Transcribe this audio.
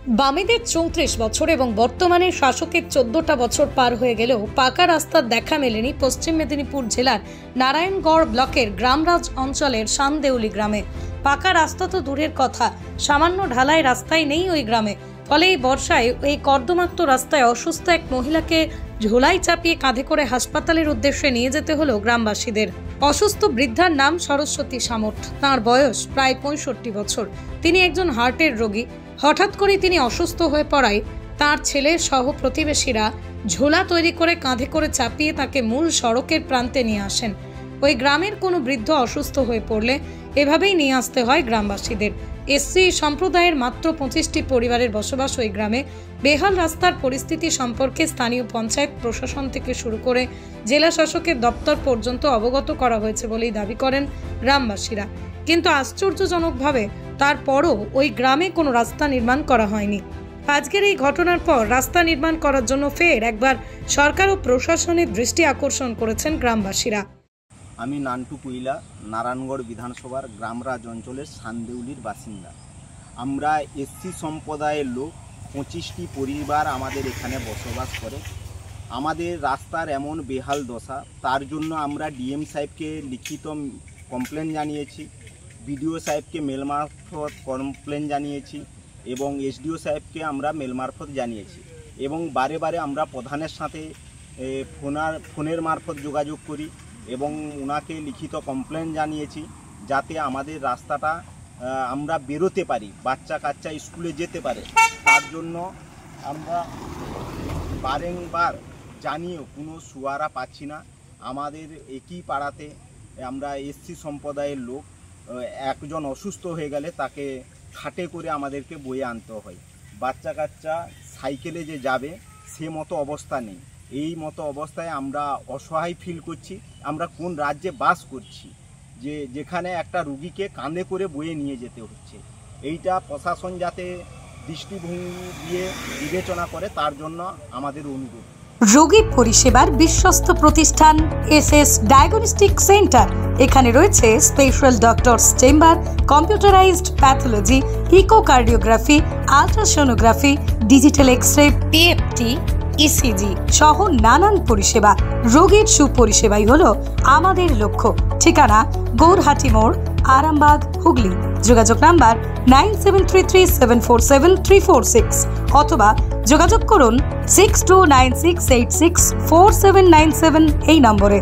বামেদের 34 বছর এবং বর্তমানে শাসকের 14টা বছর পার হয়ে গেলেও পাকা রাস্তার দেখা মেলেনি পশ্চিম মেদিনীপুর জেলার নারায়ণগড় ব্লকের গ্রামরাজ অঞ্চলের শানদেউলি গ্রামে। পাকা রাস্তা তো দূরের কথা, সামান্য ঢালাই রাস্তায় নেই ওই গ্রামে। ফলে এই বর্ষায় এই কর্দমাক্ত রাস্তায় অসুস্থ এক মহিলাকে ঝোলাই চাপিয়ে কাঁধে করে হাসপাতালের উদ্দেশ্যে নিয়ে যেতে হলো গ্রামবাসীদের। অসুস্থ বৃদ্ধার নাম সরস্বতী সামন্ত। তাঁর বয়স প্রায় 65 বছর। তিনি একজন হার্টের রোগী। হঠাৎ করে তিনি অসুস্থ হয়ে পড়ায় তার ছেলের সহ প্রতিবেশীরা ঝোলা তৈরি করে কাঁধে করে চাপিয়ে তাকে মূল সড়কের প্রান্তে নিয়ে আসেন। ওই গ্রামের কোনো বৃদ্ধ অসুস্থ হয়ে পড়লে এভাবেই নিয়ে আসতে হয় গ্রামবাসীদের। এসসি সম্প্রদায়ের মাত্র 25টি পরিবারের বসবাস ওই গ্রামে। বেহাল রাস্তার পরিস্থিতি সম্পর্কে স্থানীয় পঞ্চায়েত প্রশাসন থেকে শুরু করে জেলা শাসকের দপ্তর পর্যন্ত অবগত করা হয়েছে বলেই দাবি করেন গ্রামবাসীরা। কিন্তু আশ্চর্যজনকভাবে তারপরও ওই গ্রামে কোনো রাস্তা নির্মাণ করা হয়নি। আজকের এই ঘটনার পর রাস্তা নির্মাণ করার জন্য ফের একবার সরকার ও প্রশাসনের দৃষ্টি আকর্ষণ করেছেন গ্রামবাসীরা। আমি নান্টু কুইলা, নারায়ণগড় বিধানসভার গ্রামরাজ অঞ্চলের শানদেউলির বাসিন্দা। আমরা এসসি সম্প্রদায়ের লোক, 25টি পরিবার আমাদের এখানে বসবাস করে। আমাদের রাস্তার এমন বেহাল দশা, তার জন্য আমরা ডিএম সাহেবকে লিখিত কমপ্লেন জানিয়েছি, বিডিও সাহেবকে মেল মারফত কমপ্লেন জানিয়েছি এবং এসডিও সাহেবকে আমরা মেল মারফত জানিয়েছি এবং বারে বারে আমরা প্রধানের সাথে ফোনের মারফত যোগাযোগ করি এবং ওনাকে লিখিত কমপ্লেন জানিয়েছি যাতে আমাদের রাস্তাটা আমরা বেরোতে পারি, বাচ্চা কাচ্চা স্কুলে যেতে পারে। তার জন্য আমরা বারংবার জানিয়েও কোনো সুয়ারা পাচ্ছি না। আমাদের একই পাড়াতে আমরা এসসি সম্প্রদায়ের লোক, একজন অসুস্থ হয়ে গেলে তাকে খাটে করে আমাদেরকে বয়ে আনতে হয়। বাচ্চা কাচ্চা সাইকেলে যে যাবে সে মতো অবস্থা নেই। এই মতো অবস্থায় আমরা অসহায় ফিল করছি। আমরা কোন রাজ্যে বাস করছি যেখানে একটা রুগীকে কাঁধে করে বয়ে নিয়ে যেতে হচ্ছে। এইটা প্রশাসন যাতে দৃষ্টিভঙ্গি দিয়ে বিবেচনা করে, তার জন্য আমাদের অনুরোধ। রোগী পরিষেবার বিশ্বস্ত প্রতিষ্ঠান এসএস ডায়াগনস্টিক সেন্টার। এখানে রয়েছে special doctors chamber, computerised pathology, echocardiography, ultrasonography, digital X-ray, PFT, ECG সহ নানান পরিষেবা। রোগীর সুপরিষেবাই হলো আমাদের লক্ষ্য। ঠিকানা গৌরহাটি মোড়, আরামবাগ, হুগলি। যোগাযোগ নাম্বার 9733747346 অথবা যোগাযোগ করুন 6296864797 এই নম্বরে।